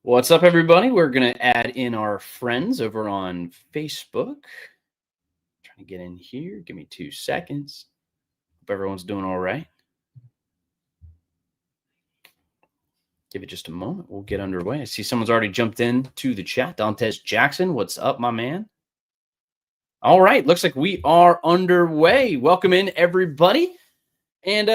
What's up, everybody? We're going to add in our friends over on Facebook. Trying to get in here. Give me 2 seconds. Hope everyone's doing all right. Give it just a moment. We'll get underway. I see someone's already jumped in to the chat. Dantes Jackson, what's up, my man? All right. Looks like we are underway. Welcome in, everybody. And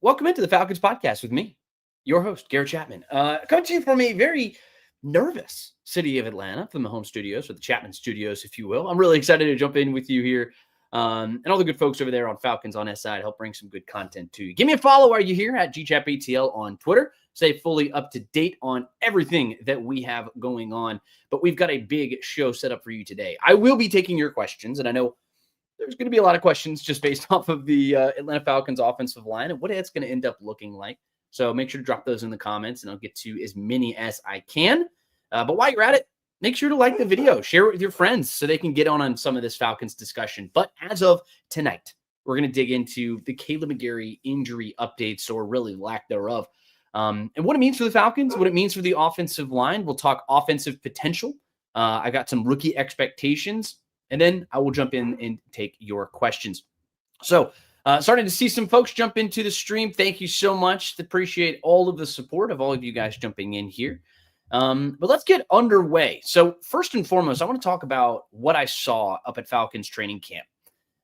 welcome into the Falcons Podcast with me, your host, Garrett Chapman. Coming to you from a very nervous city of Atlanta, from the home studios, or the Chapman studios, if you will. I'm really excited to jump in with you here. And all the good folks over there on Falcons on SI to help bring some good content to you. Give me a follow while you're here at GChapATL on Twitter. Stay fully up to date on everything that we have going on. But we've got a big show set up for you today. I will be taking your questions, and I know there's going to be a lot of questions just based off of the Atlanta Falcons offensive line and what it's going to end up looking like. So make sure to drop those in the comments, and I'll get to as many as I can. But while you're at it, make sure to like the video, share it with your friends so they can get on some of this Falcons discussion. But as of tonight, we're going to dig into the Kaleb McGary injury updates, or really lack thereof, and what it means for the Falcons, what it means for the offensive line. We'll talk offensive potential. I got some rookie expectations, and then I will jump in and take your questions. So starting to see some folks jump into the stream. Thank you so much. Appreciate all of the support of all of you guys jumping in here. But let's get underway. So first and foremost, I want to talk about what I saw up at Falcons training camp.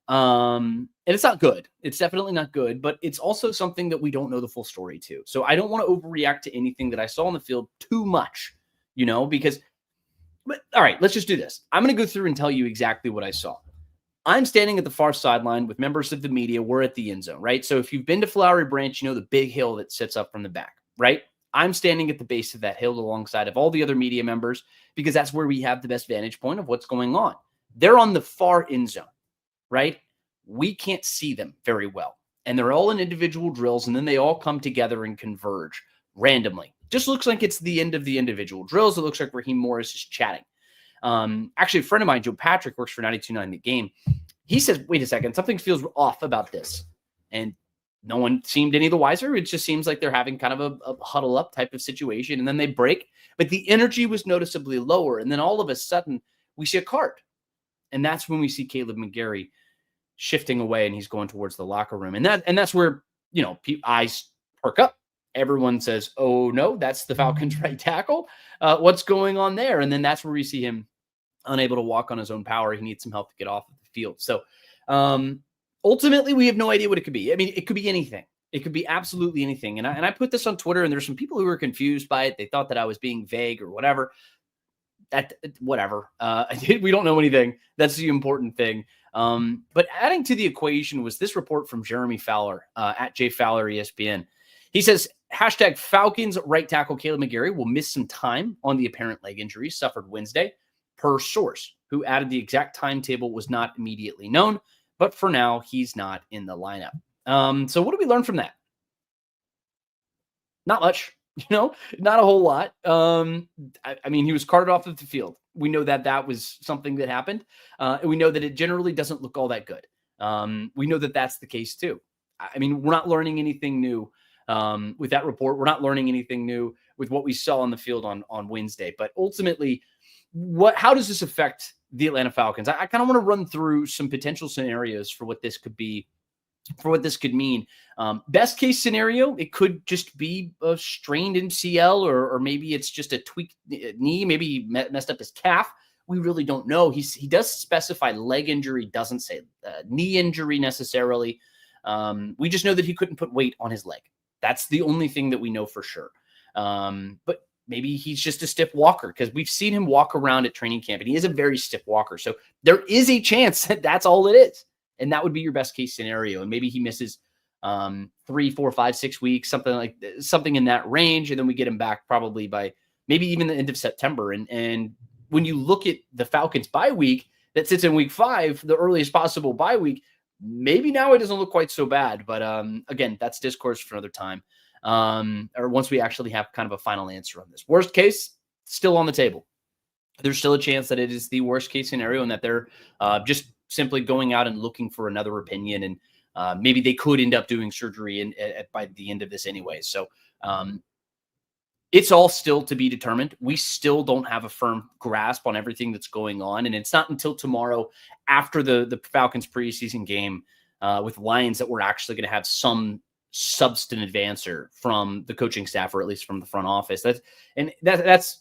And it's not good. It's definitely not good, but it's also something that we don't know the full story to. So I don't want to overreact to anything that I saw on the field too much, but all right, let's just do this. I'm going to go through and tell you exactly what I saw. I'm standing at the far sideline with members of the media. We're at the end zone, right? So if you've been to Flowery Branch, you know the big hill that sits up from the back, right? I'm standing at the base of that hill alongside of all the other media members because that's where we have the best vantage point of what's going on. They're on the far end zone, right? We can't see them very well. And they're all in individual drills, and then they all come together and converge randomly. Just looks like it's the end of the individual drills. It looks like Raheem Morris is chatting. Actually, a friend of mine, Joe Patrick, works for 92.9 The Game. He says, wait a second, something feels off about this. And no one seemed any the wiser. It just seems like they're having kind of a huddle up type of situation. And then they break, but the energy was noticeably lower. And then all of a sudden we see a cart. And that's when we see Kaleb McGary shifting away, and he's going towards the locker room. And that's where, eyes perk up. Everyone says, oh no, that's the Falcons right tackle. What's going on there? And then that's where we see him unable to walk on his own power. He needs some help to get off of the field. So, ultimately, we have no idea what it could be. I mean, it could be anything. It could be absolutely anything. And I put this on Twitter, and there's some people who were confused by it. They thought that I was being vague or whatever. Whatever. We don't know anything. That's the important thing. But adding to the equation was this report from Jeremy Fowler at JFowler ESPN. He says, hashtag Falcons right tackle Kaleb McGary will miss some time on the apparent leg injury suffered Wednesday, per source, who added the exact timetable was not immediately known. But for now, he's not in the lineup. So what do we learn from that? Not much, not a whole lot. I mean, he was carted off of the field. We know that was something that happened. And we know that it generally doesn't look all that good. We know that that's the case too. I mean, we're not learning anything new with that report. We're not learning anything new with what we saw on the field on Wednesday. But ultimately, how does this affect the Atlanta Falcons? I kind of want to run through some potential scenarios for what this could be, for what this could mean. Best case scenario, it could just be a strained MCL, or maybe it's just a tweaked knee. Maybe he messed up his calf. We really don't know. He does specify leg injury, doesn't say knee injury necessarily. We just know that he couldn't put weight on his leg. That's the only thing that we know for sure. But maybe he's just a stiff walker, because we've seen him walk around at training camp, and he is a very stiff walker. So there is a chance that that's all it is. And that would be your best case scenario. And maybe he misses 3, 4, 5, 6 weeks, something in that range. And then we get him back probably by maybe even the end of September. And when you look at the Falcons bye week that sits in week 5, the earliest possible bye week, maybe now it doesn't look quite so bad. But again, that's discourse for another time. Or once we actually have kind of a final answer on this. Worst case, still on the table. There's still a chance that it is the worst case scenario, and that they're just simply going out and looking for another opinion. And maybe they could end up doing surgery by the end of this anyway. So It's all still to be determined. We still don't have a firm grasp on everything that's going on. And it's not until tomorrow after the Falcons preseason game with Lions that we're actually going to have some substantive answer from the coaching staff, or at least from the front office. That's the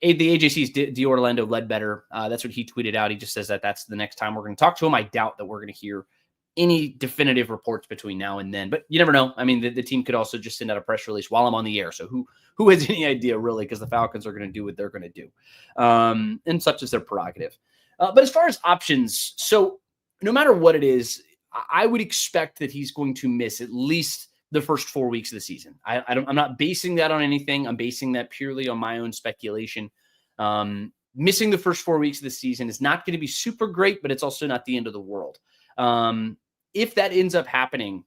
AJC's D'Orlando Ledbetter. That's what he tweeted out. He just says that that's the next time we're going to talk to him. I doubt that we're going to hear any definitive reports between now and then, but you never know. I mean, the team could also just send out a press release while I'm on the air. So who has any idea really? Because the Falcons are going to do what they're going to do, and such is their prerogative. But as far as options, so no matter what it is, I would expect that he's going to miss at least the first 4 weeks of the season. I'm not basing that on anything. I'm basing that purely on my own speculation. Missing the first 4 weeks of the season is not going to be super great, but it's also not the end of the world. If that ends up happening,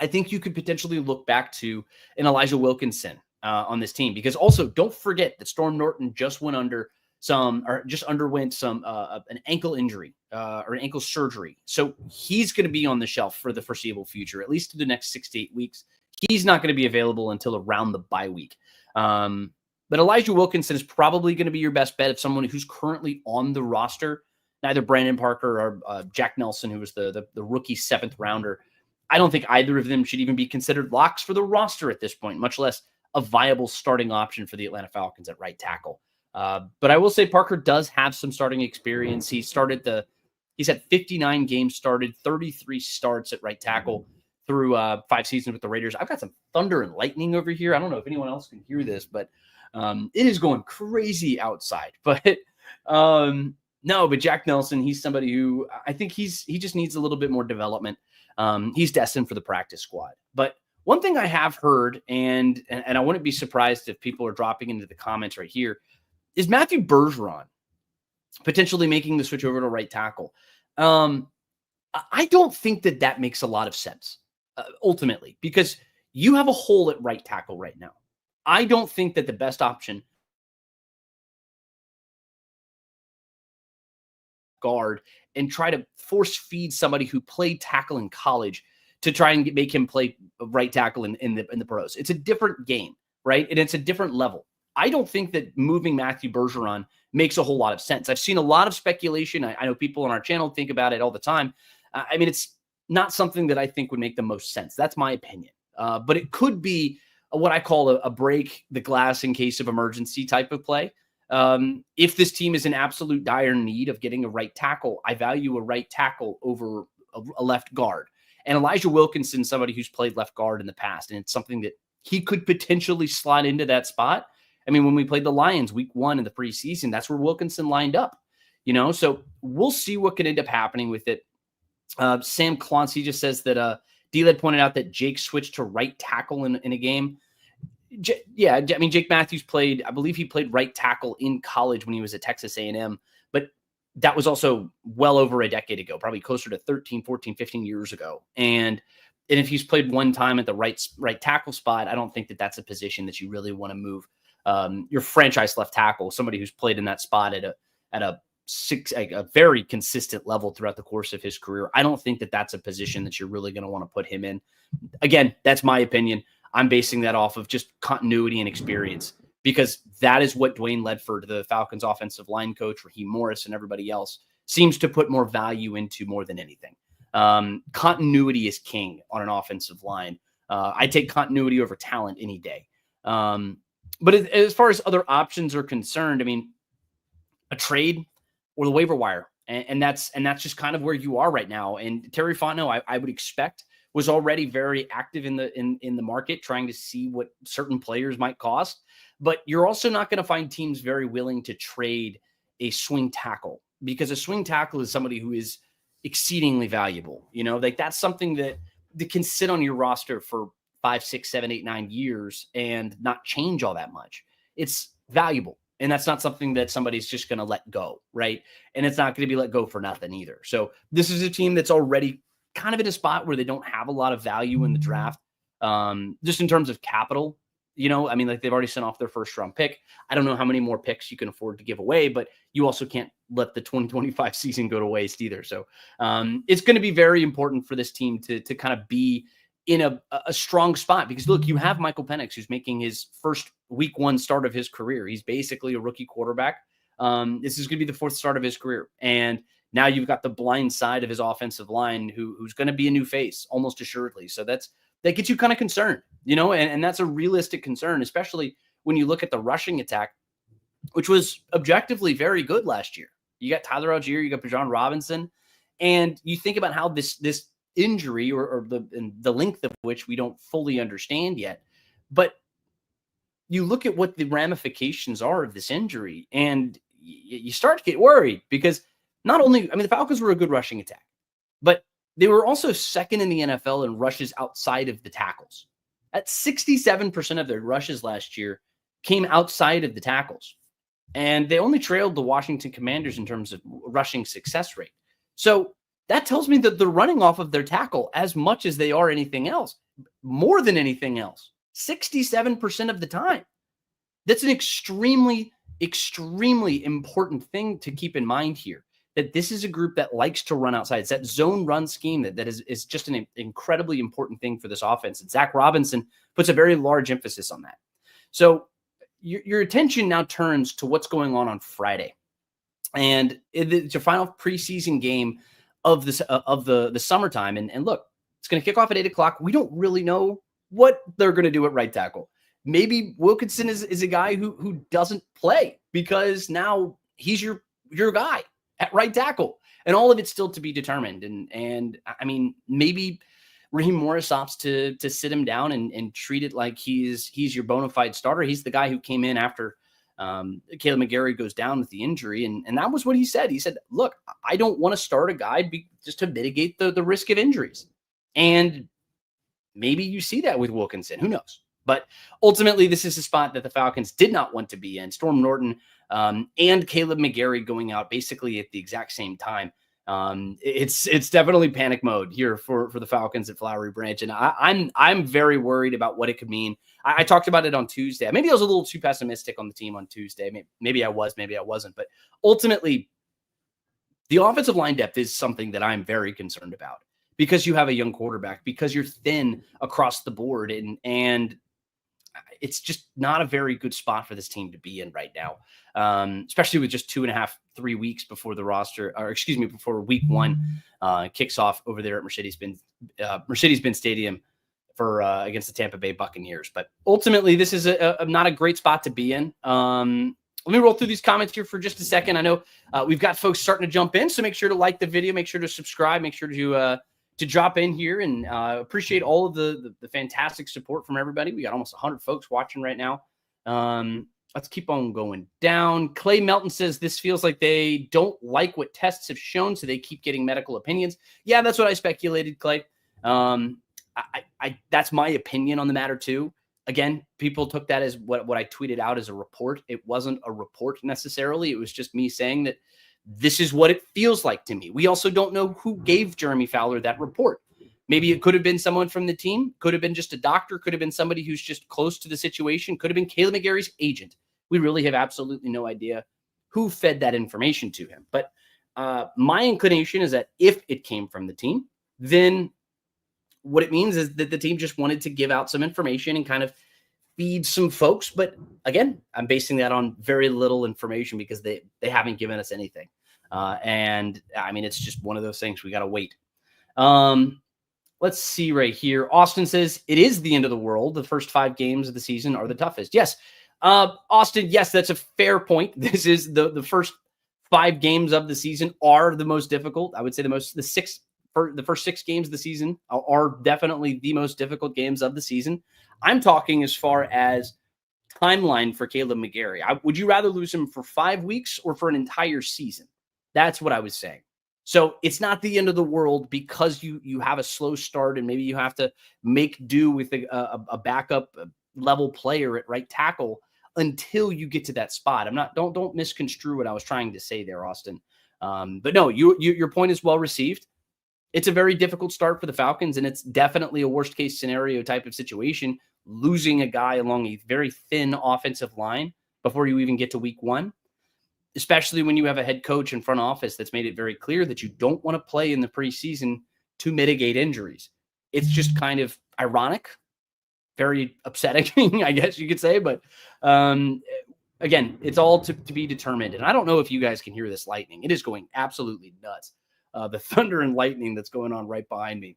I think you could potentially look back to an Elijah Wilkinson on this team, because also don't forget that Storm Norton just underwent an ankle injury or an ankle surgery. So he's going to be on the shelf for the foreseeable future, at least through the next 6 to 8 weeks. He's not going to be available until around the bye week. But Elijah Wilkinson is probably going to be your best bet of someone who's currently on the roster. Neither Brandon Parker or Jack Nelson, who was the rookie 7th rounder. I don't think either of them should even be considered locks for the roster at this point, much less a viable starting option for the Atlanta Falcons at right tackle. But I will say Parker does have some starting experience. He's had 59 games started, 33 starts at right tackle through 5 seasons with the Raiders. I've got some thunder and lightning over here. I don't know if anyone else can hear this, but it is going crazy outside. But no, but Jack Nelson, he's somebody who I think he just needs a little bit more development. He's destined for the practice squad. But one thing I have heard, and I wouldn't be surprised if people are dropping into the comments right here, is Matthew Bergeron potentially making the switch over to right tackle. I don't think that makes a lot of sense, ultimately, because you have a hole at right tackle right now. I don't think that the best option guard and try to force feed somebody who played tackle in college to try and make him play right tackle in the pros. It's a different game, right? And it's a different level. I don't think that moving Matthew Bergeron makes a whole lot of sense. I've seen a lot of speculation. I know people on our channel think about it all the time. I mean, it's not something that I think would make the most sense. That's my opinion. But it could be what I call a break the glass in case of emergency type of play. If this team is in absolute dire need of getting a right tackle, I value a right tackle over a left guard. And Elijah Wilkinson, somebody who's played left guard in the past, and it's something that he could potentially slide into that spot. I mean, when we played the Lions week 1 in the preseason, that's where Wilkinson lined up, so we'll see what can end up happening with it. Sam Clancy just says that D-Led pointed out that Jake switched to right tackle in a game. Yeah, I mean, Jake Matthews I believe he played right tackle in college when he was at Texas A&M, but that was also well over a decade ago, probably closer to 13, 14, 15 years ago. And if he's played one time at the right tackle spot, I don't think that that's a position that you really want to move your franchise left tackle, somebody who's played in that spot at a very consistent level throughout the course of his career. I don't think that that's a position that you're really going to want to put him in. Again, that's my opinion. I'm basing that off of just continuity and experience, because that is what Dwayne Ledford, the Falcons offensive line coach, Raheem Morris, and everybody else seems to put more value into more than anything. Continuity is king on an offensive line. I take continuity over talent any day. But as far as other options are concerned, I mean, a trade or the waiver wire, and that's just kind of where you are right now. And Terry Fontenot, I would expect, was already very active in the market, trying to see what certain players might cost. But you're also not going to find teams very willing to trade a swing tackle, because a swing tackle is somebody who is exceedingly valuable. Like that's something that can sit on your roster for 5, 6, 7, 8, 9 years and not change all that much. It's valuable. And that's not something that somebody's just going to let go, right? And it's not going to be let go for nothing either. So this is a team that's already kind of in a spot where they don't have a lot of value in the draft, just in terms of capital. I mean, like they've already sent off their first round pick. I don't know how many more picks you can afford to give away, but you also can't let the 2025 season go to waste either. So it's going to be very important for this team to kind of be in a strong spot, because look, you have Michael Penix, who's making his first week one start of his career. He's basically a rookie quarterback. This is going to be the fourth start of his career. And now you've got the blind side of his offensive line who's going to be a new face almost assuredly. So that gets you kind of concerned, and that's a realistic concern, especially when you look at the rushing attack, which was objectively very good last year. You got Tyler Algier, you got Bijan Robinson, and you think about how this injury or the length of which we don't fully understand yet, but you look at what the ramifications are of this injury, and you start to get worried because not only, the Falcons were a good rushing attack, but they were also second in the NFL in rushes outside of the tackles. At 67% of their rushes last year came outside of the tackles. And they only trailed the Washington Commanders in terms of rushing success rate. So that tells me that they're running off of their tackle as much as they are anything else, more than anything else, 67% of the time. That's an extremely, extremely important thing to keep in mind here, that this is a group that likes to run outside. It's that zone run scheme that is just an incredibly important thing for this offense. And Zach Robinson puts a very large emphasis on that. So your attention now turns to what's going on Friday. And it's your final preseason game of the summertime. And look, it's going to kick off at 8:00. We don't really know what they're going to do at right tackle. Maybe Wilkinson is a guy who doesn't play because now he's your guy at right tackle, and all of it's still to be determined. And maybe Raheem Morris opts to sit him down and treat it like he's your bona fide starter. He's the guy who came in after Kaleb McGary goes down with the injury. And that was what he said. He said, look, I don't want to start a guy just to mitigate the risk of injuries. And maybe you see that with Wilkinson. Who knows? But ultimately, this is a spot that the Falcons did not want to be in. Storm Norton and Kaleb McGary going out basically at the exact same time. It's definitely panic mode here for the Falcons at Flowery Branch, and I'm very worried about what it could mean. I talked about it on Tuesday. Maybe I was a little too pessimistic on the team on Tuesday. Maybe I was, maybe I wasn't. But ultimately, the offensive line depth is something that I'm very concerned about because you have a young quarterback, because you're thin across the board, and it's just not a very good spot for this team to be in right now, especially with just 2.5-3 weeks before before week one kicks off over there at Mercedes-Benz Stadium for against the Tampa Bay Buccaneers. But ultimately, this is not a great spot to be in. Let me roll through these comments here for just a second. I know we've got folks starting to jump in, so make sure to like the video, make sure to subscribe, make sure to drop in here, and appreciate all of the fantastic support from everybody. We got almost 100 folks watching right now. Let's keep on going down. Clay Melton says this feels like they don't like what tests have shown, so they keep getting medical opinions. Yeah, that's what I speculated, Clay. That's my opinion on the matter too. Again, people took that as what I tweeted out as a report. It wasn't a report necessarily. It was just me saying that this is what it feels like to me. We also don't know who gave Jeremy Fowler that report. Maybe it could have been someone from the team, could have been just a doctor, could have been somebody who's just close to the situation, could have been Kaleb McGary's agent. We really have absolutely no idea who fed that information to him. But my inclination is that if it came from the team, then what it means is that the team just wanted to give out some information and kind of feed some folks. But again, I'm basing that on very little information because they haven't given us anything. And it's just one of those things. We got to wait. Let's see right here. Austin says it is the end of the world. The first 5 games of the season are the toughest. Yes. Austin, yes, that's a fair point. This is the first 5 games of the season are the most difficult. I would say the first 6 games of the season are definitely the most difficult games of the season. I'm talking as far as timeline for Kaleb McGary. Would you rather lose him for 5 weeks or for an entire season? That's what I was saying. So it's not the end of the world because you have a slow start and maybe you have to make do with a backup level player at right tackle until you get to that spot. Don't misconstrue what I was trying to say there, Austin. But no, your point is well received. It's a very difficult start for the Falcons, and it's definitely a worst case scenario type of situation, losing a guy along a very thin offensive line before you even get to week one, especially when you have a head coach and front office that's made it very clear that you don't want to play in the preseason to mitigate injuries. It's just kind of ironic, very upsetting, I guess you could say. But again, it's all to be determined. And I don't know if you guys can hear this lightning. It is going absolutely nuts. The thunder and lightning that's going on right behind me.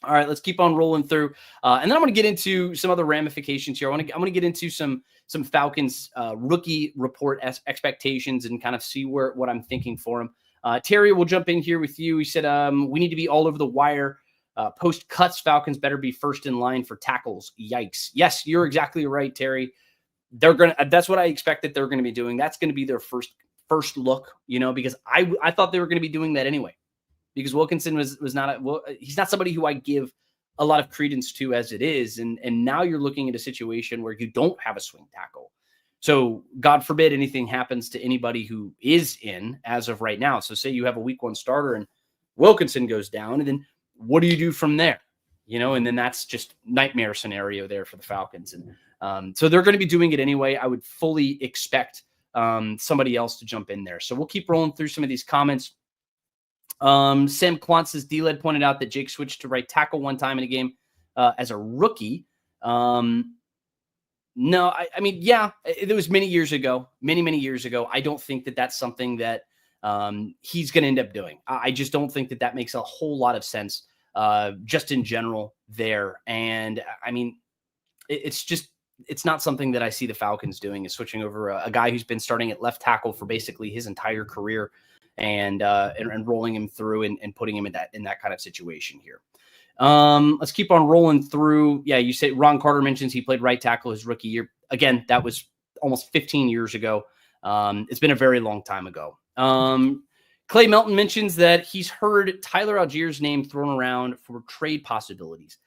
All right, let's keep on rolling through. And then I'm going to get into some other ramifications here. I'm going to get into some Falcons rookie report expectations and kind of see what I'm thinking for them. Terry, we'll jump in here with you. He said, we need to be all over the wire. Post cuts, Falcons better be first in line for tackles. Yikes. Yes, you're exactly right, Terry. That's what I expect that they're going to be doing. That's going to be their first look, because I thought they were going to be doing that anyway. Because Wilkinson was not he's not somebody who I give a lot of credence to as it is. And now you're looking at a situation where you don't have a swing tackle. So God forbid anything happens to anybody who is in as of right now. So say you have a week 1 starter and Wilkinson goes down, and then what do you do from there? And then that's just nightmare scenario there for the Falcons. And so they're going to be doing it anyway. I would fully expect somebody else to jump in there. So we'll keep rolling through some of these comments. Sam Quantz's D-Led pointed out that Jake switched to right tackle one time in a game as a rookie. No, I mean, yeah, it was many years ago. I don't think that that's something that he's going to end up doing. I just don't think that makes a whole lot of sense just in general there. And I mean, it's not something that I see the Falcons doing, is switching over a guy who's been starting at left tackle for basically his entire career and rolling him through and putting him in that kind of situation here. Let's keep on rolling through. Yeah, you say Ron Carter mentions he played right tackle his rookie year. Again, that was almost 15 years ago. It's been a very long time ago. Clay Melton mentions that he's heard Tyler Allgeier's name thrown around for trade possibilities.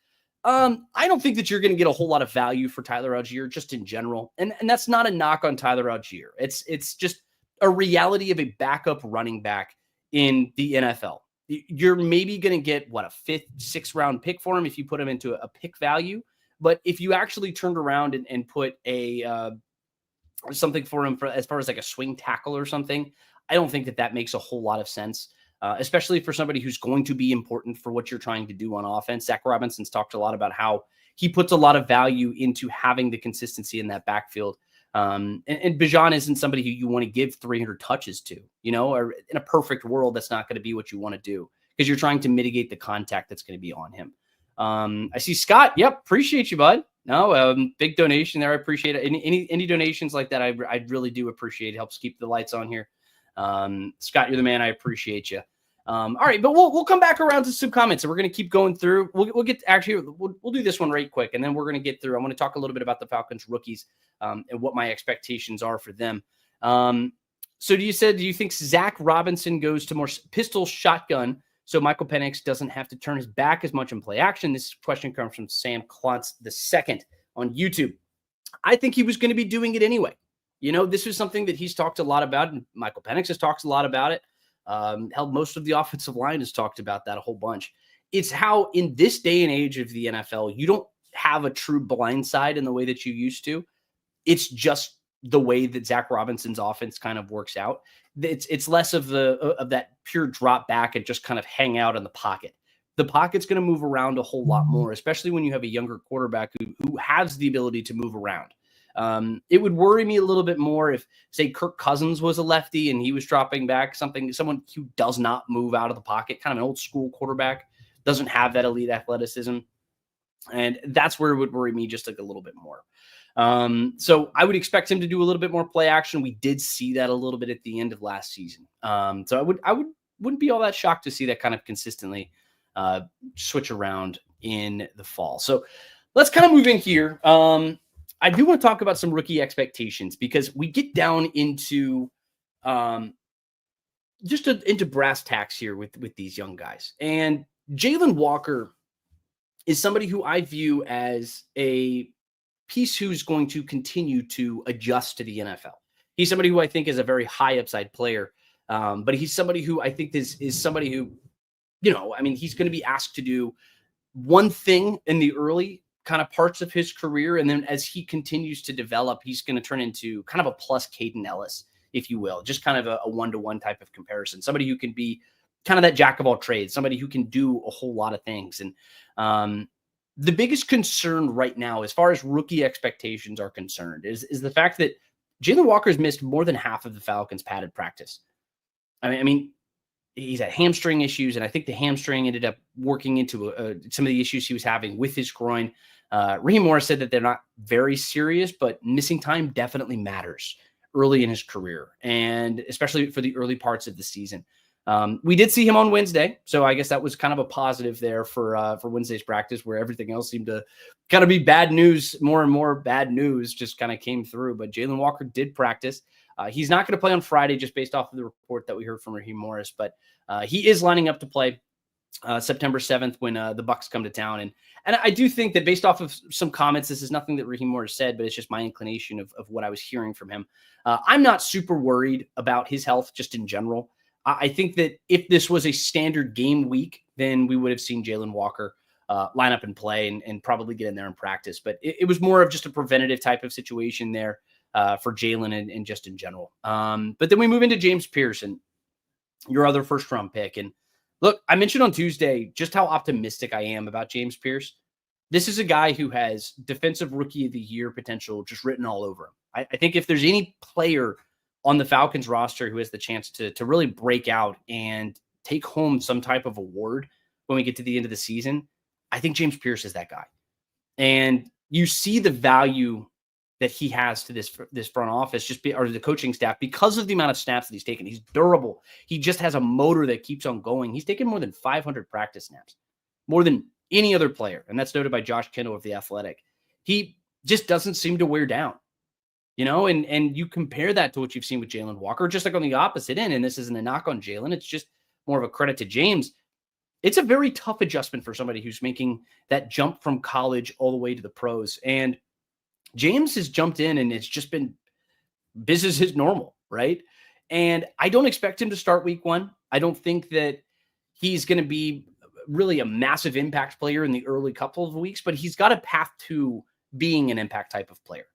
I don't think that you're going to get a whole lot of value for Tyler Allgeier just in general. And that's not a knock on Tyler Allgeier. It's just a reality of a backup running back in the NFL. You're maybe going to get a 5th, 6th round pick for him if you put him into a pick value. But if you actually turned around and put something for him as far as like a swing tackle or something, I don't think that makes a whole lot of sense, especially for somebody who's going to be important for what you're trying to do on offense. Zach Robinson's talked a lot about how he puts a lot of value into having the consistency in that backfield. And Bijan isn't somebody who you want to give 300 touches to, or in a perfect world, that's not going to be what you want to do because you're trying to mitigate the contact that's going to be on him. I see Scott. Yep. Appreciate you, bud. No, big donation there. I appreciate it. Any donations like that, I really do appreciate. It helps keep the lights on here. Scott, you're the man. I appreciate you. All right, but we'll come back around to some comments and we're going to keep going through. We'll get we'll do this one right quick. And then we're going to get through. I want to talk a little bit about the Falcons rookies, and what my expectations are for them. So do you think Zach Robinson goes to more pistol shotgun so Michael Penix doesn't have to turn his back as much in play action? This question comes from Sam Klontz II on YouTube. I think he was going to be doing it anyway. This is something that he's talked a lot about, and Michael Penix has talked a lot about it. Hell, most of the offensive line has talked about that a whole bunch. It's how in this day and age of the NFL, you don't have a true blind side in the way that you used to. It's just the way that Zach Robinson's offense kind of works out. It's less of that pure drop back and just kind of hang out in the pocket. The pocket's going to move around a whole lot more, especially when you have a younger quarterback who has the ability to move around. It would worry me a little bit more if, say, Kirk Cousins was a lefty and he was dropping back, someone who does not move out of the pocket, kind of an old school quarterback, doesn't have that elite athleticism. And that's where it would worry me just like a little bit more. So I would expect him to do a little bit more play action. We did see that a little bit at the end of last season. So I wouldn't be all that shocked to see that kind of consistently switch around in the fall. So let's kind of move in here. I do want to talk about some rookie expectations because we get down into into brass tacks here with these young guys. And Jalen Walker is somebody who I view as a piece who's going to continue to adjust to the NFL. He's somebody who I think is a very high upside player, but he's somebody who I think is somebody who, he's going to be asked to do one thing in the early kind of parts of his career. And then as he continues to develop, he's going to turn into kind of a plus Caden Ellis, if you will, just kind of a one-to-one type of comparison. Somebody who can be kind of that jack of all trades, somebody who can do a whole lot of things. And the biggest concern right now, as far as rookie expectations are concerned, is the fact that Jalen Walker's missed more than half of the Falcons' padded practice. I mean, he's had hamstring issues, and I think the hamstring ended up working into some of the issues he was having with his groin. Raheem Morris said that they're not very serious, but missing time definitely matters early in his career, and especially for the early parts of the season. We did see him on Wednesday, so I guess that was kind of a positive there for Wednesday's practice, where everything else seemed to kind of be bad news. More and more bad news just kind of came through. But Jalen Walker did practice. He's not going to play on Friday, just based off of the report that we heard from Raheem Morris, but he is lining up to play September 7th when the Bucs come to town. And I do think that, based off of some comments, this is nothing that Raheem Morris said, but it's just my inclination of what I was hearing from him. I'm not super worried about his health just in general. I think that if this was a standard game week, then we would have seen Jalen Walker line up and play and probably get in there and practice. But it was more of just a preventative type of situation there for Jalen and just in general. But then we move into James Pearson, your other first-round pick. And look, I mentioned on Tuesday just how optimistic I am about James Pierce. This is a guy who has defensive rookie of the year potential just written all over him. I think if there's any player on the Falcons roster who has the chance to really break out and take home some type of award when we get to the end of the season, I think James Pierce is that guy. And you see the value that he has to this front office, or the coaching staff, because of the amount of snaps that he's taken. He's durable. He just has a motor that keeps on going. He's taken more than 500 practice snaps, more than any other player. And that's noted by Josh Kendall of The Athletic. He just doesn't seem to wear down. And you compare that to what you've seen with Jalen Walker, just like on the opposite end. And this isn't a knock on Jalen. It's just more of a credit to James. It's a very tough adjustment for somebody who's making that jump from college all the way to the pros. And James has jumped in, and it's just been business as normal, right? And I don't expect him to start week one. I don't think that he's going to be really a massive impact player in the early couple of weeks, but he's got a path to being an impact type of player.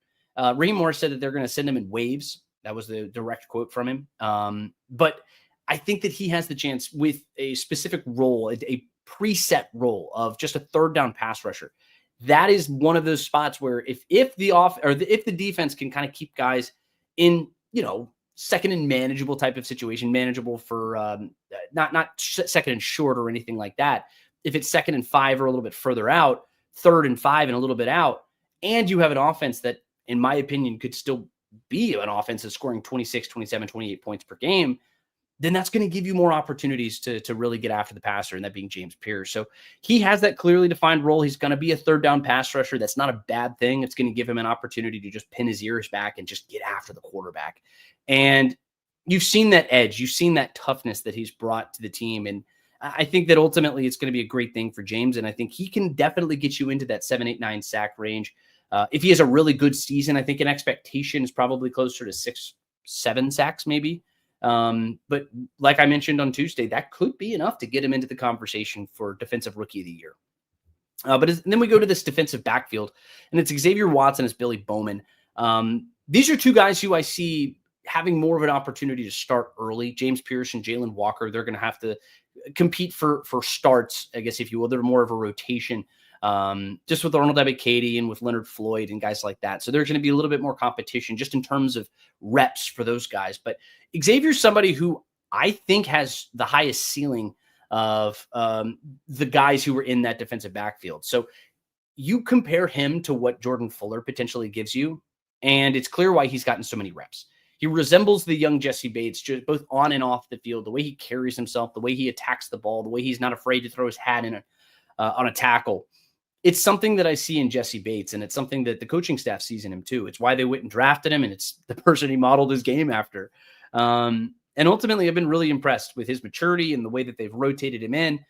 Raheem Morris said that they're going to send him in waves. That was the direct quote from him. But I think that he has the chance with a specific role, a preset role of just a third down pass rusher. That is one of those spots where if the defense can kind of keep guys in, second and manageable type of situation, manageable for not second and short or anything like that. If it's 2nd and 5 or a little bit further out, 3rd and 5 and a little bit out, and you have an offense that, in my opinion, could still be an offense that's scoring 26, 27, 28 points per game, then that's going to give you more opportunities to really get after the passer, and that being James Pierce. So he has that clearly defined role. He's going to be a third down pass rusher. That's not a bad thing. It's going to give him an opportunity to just pin his ears back and just get after the quarterback. And you've seen that edge. You've seen that toughness that he's brought to the team. And I think that ultimately it's going to be a great thing for James. And I think he can definitely get you into that 7, 8, 9 sack range. If he has a really good season, I think an expectation is probably closer to 6, 7 sacks maybe. But like I mentioned on Tuesday, that could be enough to get him into the conversation for defensive rookie of the year. Then we go to this defensive backfield, and it's Xavier Watson as Billy Bowman. These are two guys who I see having more of an opportunity to start early. James Pierce and Jalen Walker, they're going to have to compete for starts, I guess, if you will. They're more of a rotation, just with Arnold Ebiketie and with Leonard Floyd and guys like that. So there's going to be a little bit more competition just in terms of reps for those guys. But Xavier's somebody who I think has the highest ceiling of the guys who were in that defensive backfield. So you compare him to what Jordan Fuller potentially gives you, and it's clear why he's gotten so many reps. He resembles the young Jesse Bates, just both on and off the field, the way he carries himself, the way he attacks the ball, the way he's not afraid to throw his hat in on a tackle. It's something that I see in Jesse Bates, and it's something that the coaching staff sees in him too. It's why they went and drafted him, and it's the person he modeled his game after. And ultimately, I've been really impressed with his maturity and the way that they've rotated him in.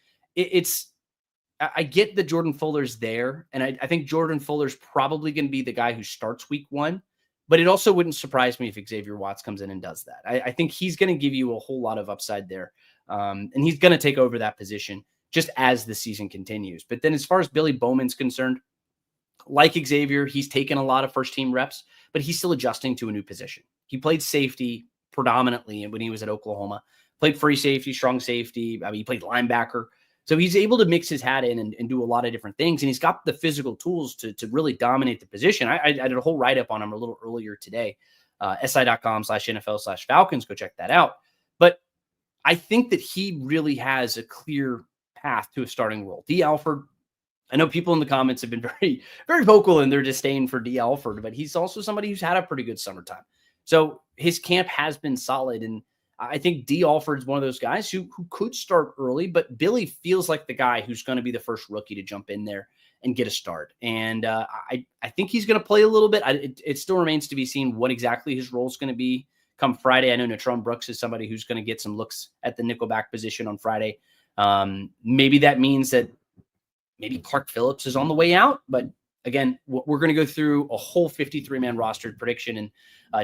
I get that Jordan Fuller's there, and I think Jordan Fuller's probably going to be the guy who starts week one, but it also wouldn't surprise me if Xavier Watts comes in and does that. I think he's going to give you a whole lot of upside there, and he's going to take over that position just as the season continues. But then as far as Billy Bowman's concerned, like Xavier, he's taken a lot of first-team reps, but he's still adjusting to a new position. He played safety predominantly when he was at Oklahoma, played free safety, strong safety. I mean, he played linebacker. So he's able to mix his hat in and do a lot of different things. And he's got the physical tools to really dominate the position. I did a whole write-up on him a little earlier today. SI.com/NFL/Falcons. Go check that out. But I think that he really has a clear path to a starting role. D. Alford, I know people in the comments have been very, very vocal in their disdain for D. Alford, but he's also somebody who's had a pretty good summertime. So his camp has been solid. And I think D. Alford's one of those guys who could start early, but Billy feels like the guy who's going to be the first rookie to jump in there and get a start. And I think he's going to play a little bit. It still remains to be seen what exactly his role is going to be come Friday. I know Natron Brooks is somebody who's going to get some looks at the nickelback position on Friday. Maybe that means that maybe Clark Phillips is on the way out. But again, we're going to go through a whole 53-man roster prediction and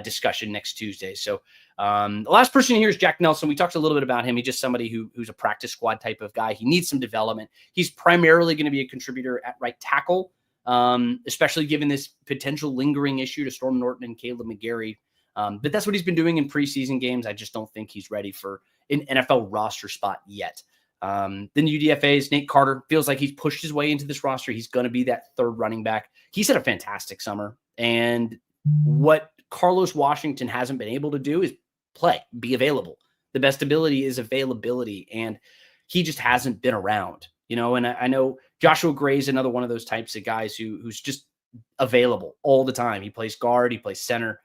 discussion next Tuesday. So the last person here is Jack Nelson. We talked a little bit about him. He's just somebody who's a practice squad type of guy. He needs some development. He's primarily going to be a contributor at right tackle, especially given this potential lingering issue to Storm Norton and Kaleb McGary. But that's what he's been doing in preseason games. I just don't think he's ready for an NFL roster spot yet. Then UDFA's Nate Carter feels like he's pushed his way into this roster. He's going to be that third running back. He's had a fantastic summer. And what Carlos Washington hasn't been able to do is play, be available. The best ability is availability. And he just hasn't been around, and I know Joshua Gray is another one of those types of guys who's just available all the time. He plays guard, he plays center.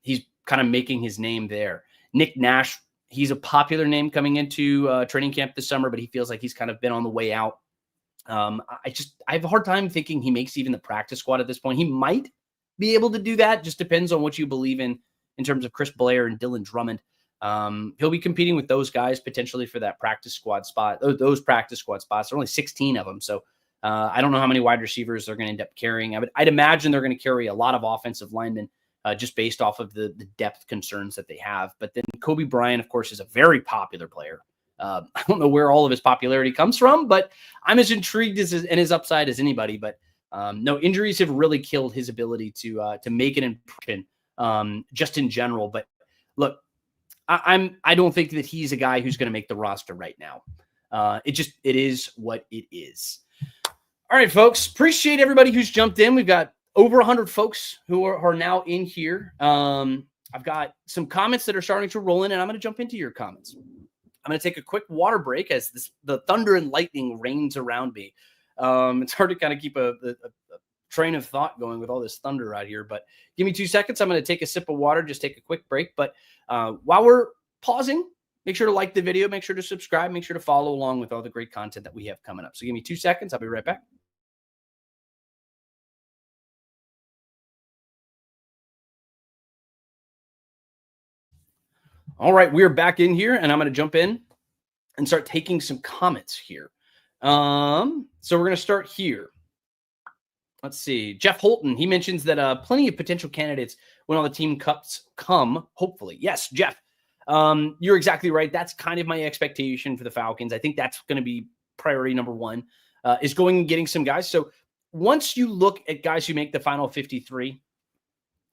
He's kind of making his name there. Nick Nash, he's a popular name coming into training camp this summer, but he feels like he's kind of been on the way out. I have a hard time thinking he makes even the practice squad at this point. He might be able to do that. Just depends on what you believe in terms of Chris Blair and Dylan Drummond. He'll be competing with those guys potentially for that practice squad spot. Those practice squad spots, there are only 16 of them. So I don't know how many wide receivers they're going to end up carrying. I'd imagine they're going to carry a lot of offensive linemen just based off of the depth concerns that they have. But then Kobe Bryant, of course, is a very popular player. I don't know where all of his popularity comes from, but I'm as intrigued and his upside as anybody. But no, injuries have really killed his ability to make an impression just in general. But look, I don't think that he's a guy who's going to make the roster right now. It is what it is. All right, folks. Appreciate everybody who's jumped in. We've got over 100 folks who are now in here. I've got some comments that are starting to roll in, and I'm going to jump into your comments. I'm going to take a quick water break as the thunder and lightning rains around me. It's hard to kind of keep a train of thought going with all this thunder out here, but give me 2 seconds. I'm going to take a sip of water, just take a quick break. But while we're pausing, make sure to like the video, make sure to subscribe, make sure to follow along with all the great content that we have coming up. So give me 2 seconds. I'll be right back. All right, we're back in here, and I'm going to jump in and start taking some comments here. So we're going to start here. Let's see. Jeff Holton, he mentions that plenty of potential candidates when all the team cups come, hopefully. Yes, Jeff, you're exactly right. That's kind of my expectation for the Falcons. I think that's going to be priority number one, is going and getting some guys. So once you look at guys who make the final 53,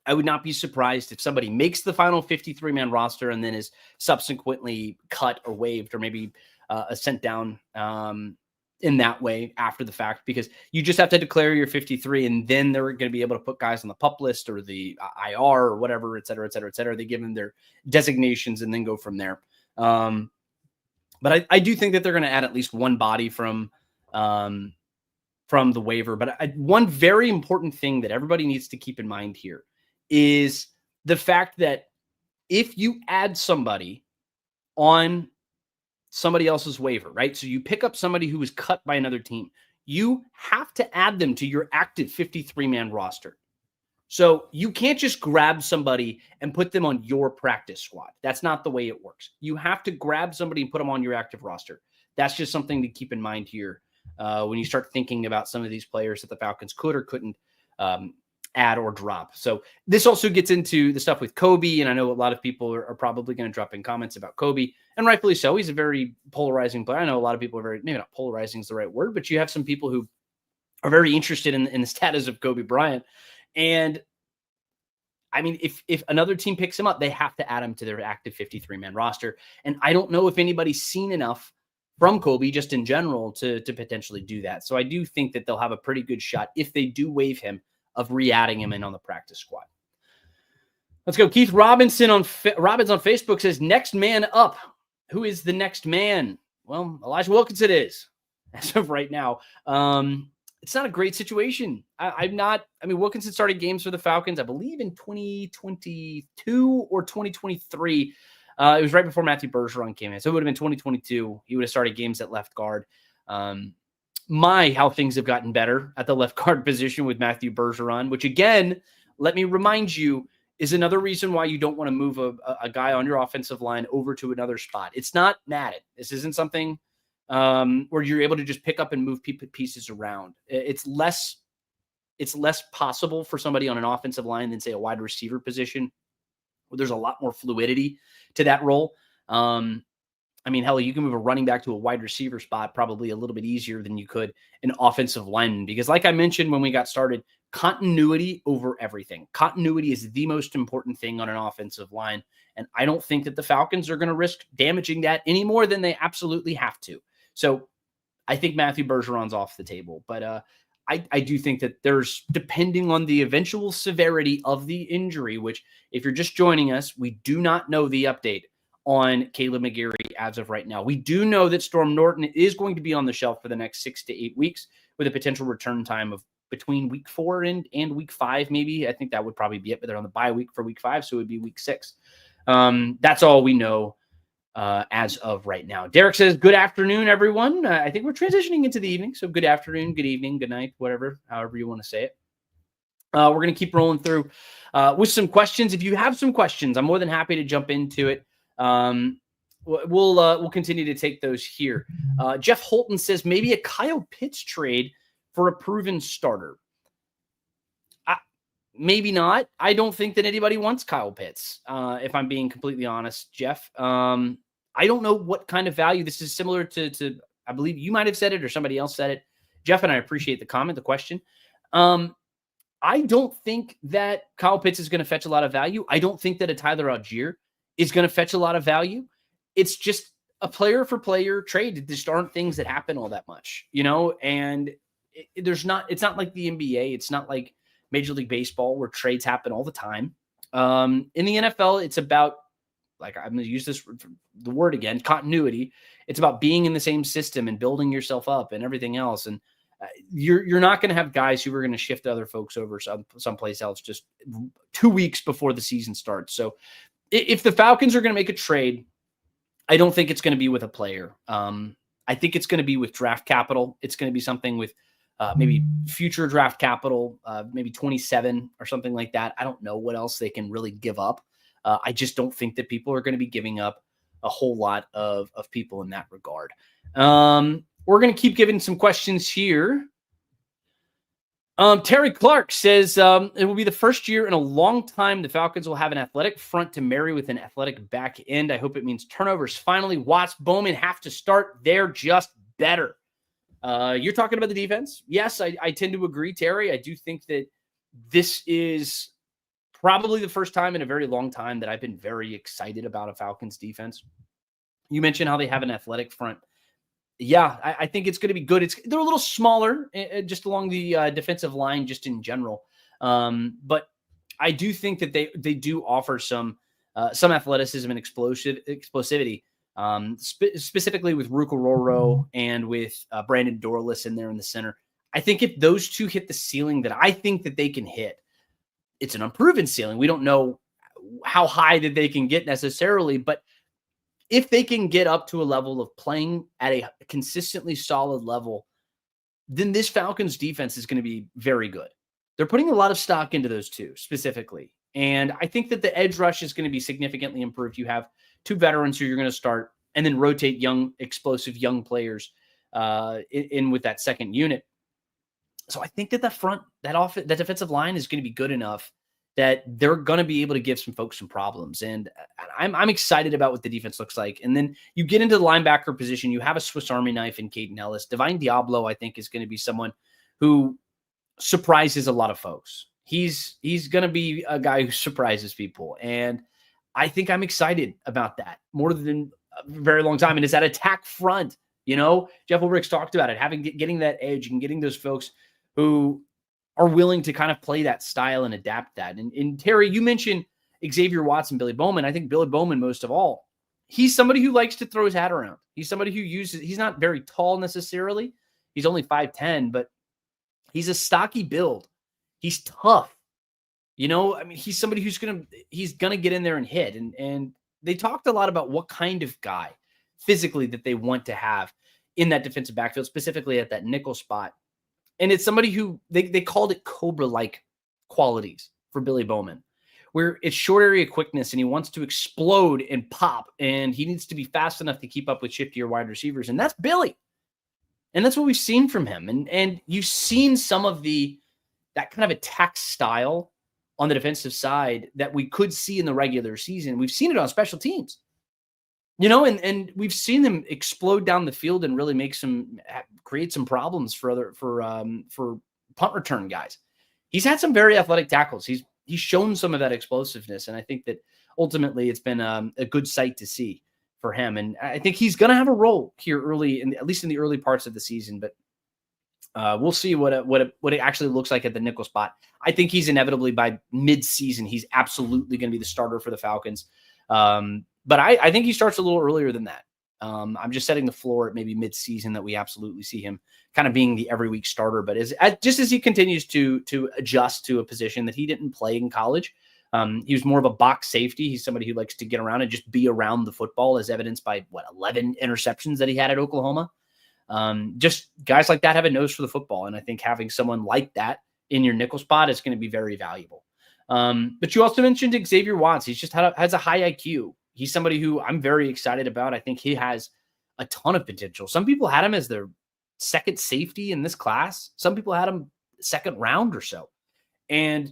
I would not be surprised if somebody makes the final 53-man roster and then is subsequently cut or waived or maybe sent down in that way after the fact, because you just have to declare your 53 and then they're going to be able to put guys on the PUP list or the IR or whatever, et cetera, et cetera, et cetera. They give them their designations and then go from there. But I do think that they're going to add at least one body from the waiver. But one very important thing that everybody needs to keep in mind here is the fact that if you add somebody on somebody else's waiver, right? So you pick up somebody who was cut by another team, you have to add them to your active 53-man roster. So you can't just grab somebody and put them on your practice squad. That's not the way it works. You have to grab somebody and put them on your active roster. That's just something to keep in mind here when you start thinking about some of these players that the Falcons could or couldn't add or drop. So this also gets into the stuff with Kobe, and I know a lot of people are probably going to drop in comments about Kobe, and rightfully so. He's a very polarizing player. I know a lot of people are maybe not polarizing is the right word, but you have some people who are very interested in the status of Kobe Bryant. And I mean, if another team picks him up, they have to add him to their active 53-man roster. And I don't know if anybody's seen enough from Kobe just in general to potentially do that. So I do think that they'll have a pretty good shot if they do waive him of re-adding him in on the practice squad. Let's go. Keith Robinson Robbins on Facebook says, next man up. Who is the next man? Well, Elijah Wilkinson is, as of right now. It's not a great situation. Wilkinson started games for the Falcons, I believe, in 2022 or 2023. It was right before Matthew Bergeron came in. So it would have been 2022. He would have started games at left guard. How things have gotten better at the left guard position with Matthew Bergeron, which, again, let me remind you, is another reason why you don't want to move a guy on your offensive line over to another spot. It's not matted. This isn't something where you're able to just pick up and move pieces around. It's less possible for somebody on an offensive line than, say, a wide receiver position, where there's a lot more fluidity to that role. Hell, you can move a running back to a wide receiver spot probably a little bit easier than you could an offensive lineman, because like I mentioned when we got started, continuity over everything. Continuity is the most important thing on an offensive line, and I don't think that the Falcons are going to risk damaging that any more than they absolutely have to. So I think Matthew Bergeron's off the table, but I do think that there's, depending on the eventual severity of the injury, which if you're just joining us, we do not know the update on Kaleb McGary as of right now. We do know that Storm Norton is going to be on the shelf for the next 6 to 8 weeks with a potential return time of between week 4 and week 5, maybe. I think that would probably be it, but they're on the bye week for week 5, so it would be week 6. That's all we know as of right now. Derek says, good afternoon, everyone. I think we're transitioning into the evening, so good afternoon, good evening, good night, whatever, however you want to say it. We're going to keep rolling through with some questions. If you have some questions, I'm more than happy to jump into it. We'll continue to take those here. Jeff Holton says maybe a Kyle Pitts trade for a proven starter. Maybe not. I don't think that anybody wants Kyle Pitts, if I'm being completely honest, Jeff. I don't know what kind of value. This is similar to I believe you might have said it or somebody else said it. Jeff, and I appreciate the comment, the question. I don't think that Kyle Pitts is going to fetch a lot of value. I don't think that a Tyler Algier is going to fetch a lot of value. It's just a player for player trade. There just aren't things that happen all that much, and it's not like the NBA. It's not like Major League Baseball where trades happen all the time. In the NFL, it's about, like, I'm going to use the word again, continuity. It's about being in the same system and building yourself up and everything else. And you're not going to have guys who are going to shift other folks over someplace else just 2 weeks before the season starts. So if the Falcons are going to make a trade, I don't think it's going to be with a player. I think it's going to be with draft capital. It's going to be something with maybe future draft capital, maybe 27 or something like that. I don't know what else they can really give up. I just don't think that people are going to be giving up a whole lot of people in that regard. We're going to keep giving some questions here. Terry Clark says it will be the first year in a long time the Falcons will have an athletic front to marry with an athletic back end. I hope it means turnovers finally. Watts, Bowman have to start. They're just better. You're talking about the defense. Yes, I tend to agree, Terry. I do think that this is probably the first time in a very long time that I've been very excited about a Falcons defense. You mentioned how they have an athletic front. Yeah, I think it's going to be good. They're a little smaller just along the defensive line, just in general. But I do think that they do offer some athleticism and explosivity, specifically with Ruka Roro and with Brandon Dorless in there in the center. I think if those two hit the ceiling that I think that they can hit, it's an unproven ceiling. We don't know how high that they can get necessarily, but if they can get up to a level of playing at a consistently solid level, then this Falcons defense is going to be very good. They're putting a lot of stock into those two specifically. And I think that the edge rush is going to be significantly improved. You have two veterans who you're going to start and then rotate young, explosive young players in with that second unit. So I think that that defensive line is going to be good enough that they're going to be able to give some folks some problems. And I'm excited about what the defense looks like. And then you get into the linebacker position. You have a Swiss Army knife in Caden Ellis. Divine Diablo, I think, is going to be someone who surprises a lot of folks. He's going to be a guy who surprises people. And I think I'm excited about that more than a very long time. And it's that attack front. Jeff Ulbricht's talked about it, getting that edge and getting those folks who are willing to kind of play that style and adapt that. And Terry, you mentioned Xavier Watson, Billy Bowman. I think Billy Bowman, most of all, he's somebody who likes to throw his hat around. He's somebody who he's not very tall necessarily. He's only 5'10", but he's a stocky build. He's tough. He's somebody he's gonna get in there and hit. And they talked a lot about what kind of guy physically that they want to have in that defensive backfield, specifically at that nickel spot. And it's somebody who they called it Cobra-like qualities for Billy Bowman, where it's short area quickness and he wants to explode and pop, and he needs to be fast enough to keep up with shiftier wide receivers. And that's Billy. And that's what we've seen from him. And you've seen some of that kind of attack style on the defensive side that we could see in the regular season. We've seen it on special teams. And we've seen them explode down the field and really create some problems for punt return guys. He's had some very athletic tackles. He's shown some of that explosiveness, and I think that ultimately it's been a good sight to see for him. And I think he's going to have a role here early, at least in the early parts of the season. But we'll see what it actually looks like at the nickel spot. I think he's inevitably by mid-season, he's absolutely going to be the starter for the Falcons. But I think he starts a little earlier than that. I'm just setting the floor at maybe mid-season that we absolutely see him kind of being the every week starter. But just as he continues to adjust to a position that he didn't play in college, he was more of a box safety. He's somebody who likes to get around and just be around the football, as evidenced by 11 interceptions that he had at Oklahoma. Just guys like that have a nose for the football, and I think having someone like that in your nickel spot is going to be very valuable. But you also mentioned Xavier Watts. He's just has a high IQ. He's somebody who I'm very excited about. I think he has a ton of potential. Some people had him as their second safety in this class. Some people had him second round or so. And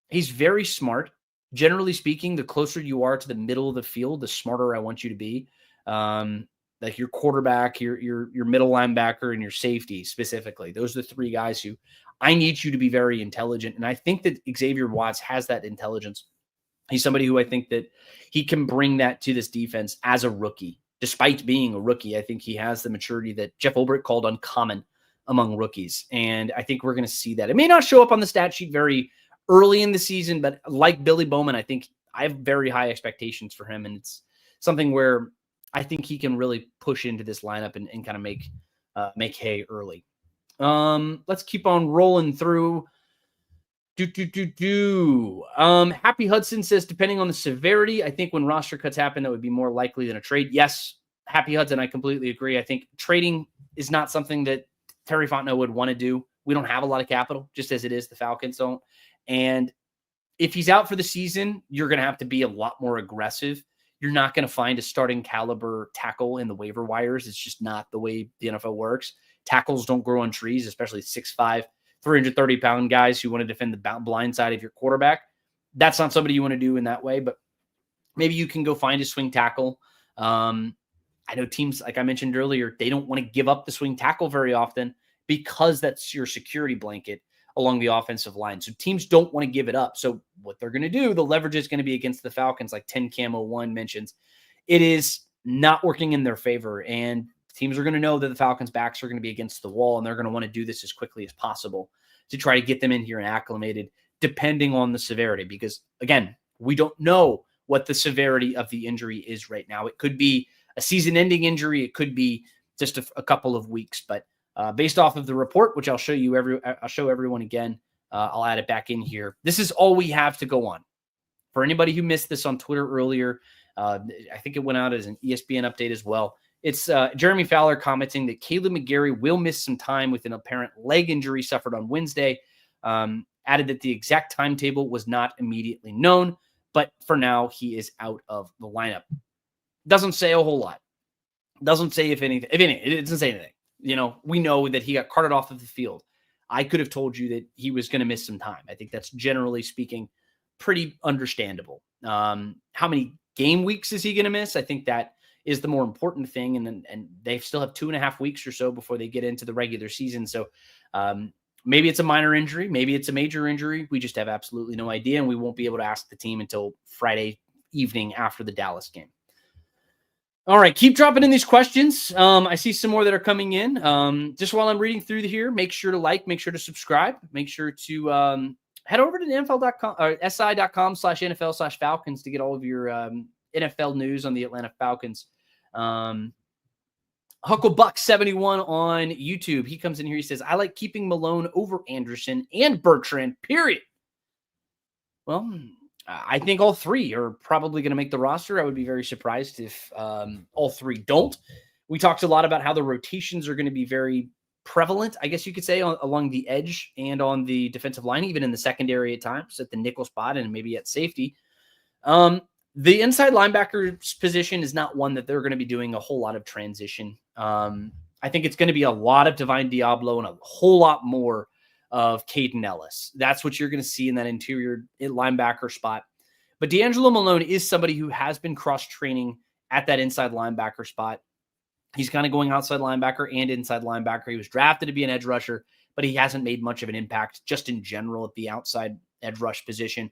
he's very smart. Generally speaking, the closer you are to the middle of the field, the smarter I want you to be. Like your quarterback, your middle linebacker, and your safety specifically. Those are the three guys who I need you to be very intelligent. And I think that Xavier Watts has that intelligence. He's somebody who I think that he can bring that to this defense as a rookie. Despite being a rookie, I think he has the maturity that Jeff Ulbrich called uncommon among rookies. And I think we're going to see that. It may not show up on the stat sheet very early in the season, but like Billy Bowman, I think I have very high expectations for him. And it's something where I think he can really push into this lineup and kind of make hay early. Let's keep on rolling through. Happy Hudson says, depending on the severity, I think when roster cuts happen, that would be more likely than a trade. Yes, Happy Hudson, I completely agree. I think trading is not something that Terry Fontenot would want to do. We don't have a lot of capital, just as it is the Falcons don't. And if he's out for the season, you're going to have to be a lot more aggressive. You're not going to find a starting caliber tackle in the waiver wires. It's just not the way the NFL works. Tackles don't grow on trees, especially 6'5", 330-pound guys who want to defend the blind side of your quarterback. That's not somebody you want to do in that way, but maybe you can go find a swing tackle. I know teams, like I mentioned earlier, they don't want to give up the swing tackle very often because that's your security blanket along the offensive line. So teams don't want to give it up. So what they're going to do, the leverage is going to be against the Falcons, like 10 Camo 1 mentions. It is not working in their favor, and teams are going to know that the Falcons' backs are going to be against the wall, and they're going to want to do this as quickly as possible to try to get them in here and acclimated, depending on the severity. Because, again, we don't know what the severity of the injury is right now. It could be a season-ending injury. It could be just a couple of weeks. But based off of the report, which I'll show everyone again, I'll add it back in here. This is all we have to go on. For anybody who missed this on Twitter earlier, I think it went out as an ESPN update as well. It's Jeremy Fowler commenting that Kaleb McGary will miss some time with an apparent leg injury suffered on Wednesday. Added that the exact timetable was not immediately known, but for now he is out of the lineup. Doesn't say a whole lot. Doesn't say if anything, it doesn't say anything. You know, we know that he got carted off of the field. I could have told you that he was going to miss some time. I think that's generally speaking pretty understandable. How many game weeks is he going to miss? I think that is the more important thing. And they still have 2.5 weeks or so before they get into the regular season. So maybe it's a minor injury. Maybe it's a major injury. We just have absolutely no idea. And we won't be able to ask the team until Friday evening after the Dallas game. All right, keep dropping in these questions. I see some more that are coming in. Just while I'm reading through here, make sure to like, make sure to subscribe, make sure to head over to the NFL.com or si.com/NFL/Falcons to get all of your NFL news on the Atlanta Falcons. Hucklebuck71 on YouTube. He comes in here. He says, I like keeping Malone over Anderson and Bertrand, period. Well, I think all three are probably going to make the roster. I would be very surprised if all three don't. We talked a lot about how the rotations are going to be very prevalent, I guess you could say, along the edge and on the defensive line, even in the secondary at times, at the nickel spot and maybe at safety. The inside linebacker position is not one that they're going to be doing a whole lot of transition. I think it's going to be a lot of Divine Diablo and a whole lot more of Caden Ellis. That's what you're going to see in that interior linebacker spot. But D'Angelo Malone is somebody who has been cross-training at that inside linebacker spot. He's kind of going outside linebacker and inside linebacker. He was drafted to be an edge rusher, but he hasn't made much of an impact just in general at the outside edge rush position.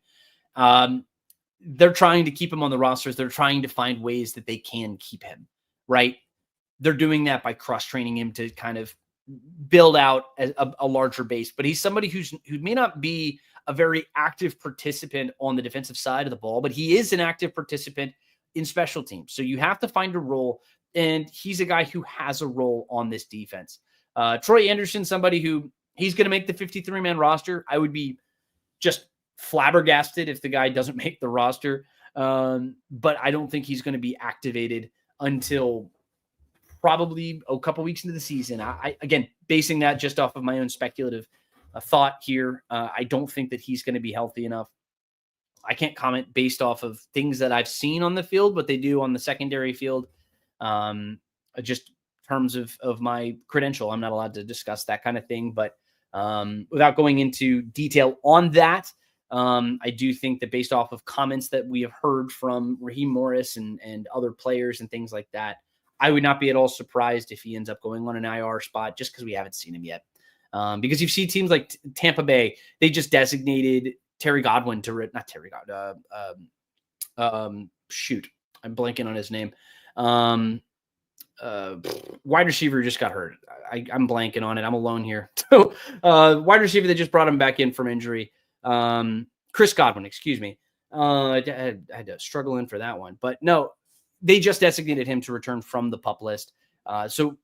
They're trying to keep him on the rosters. They're trying to find ways that they can keep him, right? They're doing that by cross-training him to kind of build out a larger base. But he's somebody who may not be a very active participant on the defensive side of the ball, but he is an active participant in special teams. So you have to find a role, and he's a guy who has a role on this defense. Troy Anderson, somebody who he's going to make the 53-man roster. I would be just flabbergasted if the guy doesn't make the roster. But I don't think he's going to be activated until probably a couple weeks into the season. I again, basing that just off of my own speculative thought here. I don't think that he's going to be healthy enough. I can't comment based off of things that I've seen on the field, what they do on the secondary field. Just terms of my credential, I'm not allowed to discuss that kind of thing. But without going into detail on that, I do think that based off of comments that we have heard from Raheem Morris and other players and things like that, I would not be at all surprised if he ends up going on an IR spot just because we haven't seen him yet. Because you've seen teams like Tampa Bay, they just designated Terry Godwin to not Terry Godwin. Shoot, I'm blanking on his name. Wide receiver just got hurt. I'm blanking on it. I'm alone here. So wide receiver that just brought him back in from injury. Chris Godwin, excuse me. I had to struggle in for that one, but no, they just designated him to return from the PUP list. So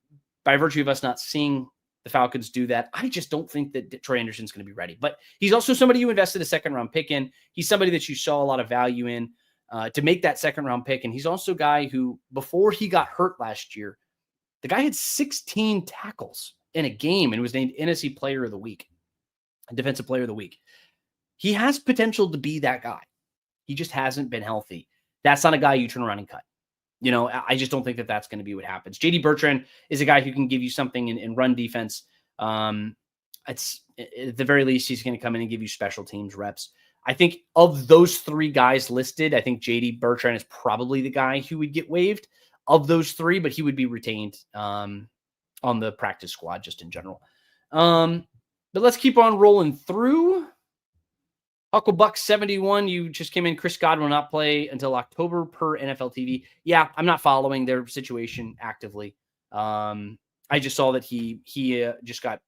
by virtue of us not seeing the Falcons do that, I just don't think that Troy Anderson's going to be ready. But he's also somebody you invested a second-round pick in. He's somebody that you saw a lot of value in to make that second-round pick. And he's also a guy who, before he got hurt last year, the guy had 16 tackles in a game and was named NFC Player of the Week, Defensive Player of the Week. He has potential to be that guy. He just hasn't been healthy. That's not a guy you turn around and cut. You know, I just don't think that that's going to be what happens. JD Bertrand is a guy who can give you something in run defense. It's at the very least, he's going to come in and give you special teams reps. I think of those three guys listed, I think JD Bertrand is probably the guy who would get waived of those three, but he would be retained on the practice squad just in general. But let's keep on rolling through. Hucklebuck71, you just came in. Chris Godwin will not play until October per NFL TV. Yeah, I'm not following their situation actively. I just saw that he just got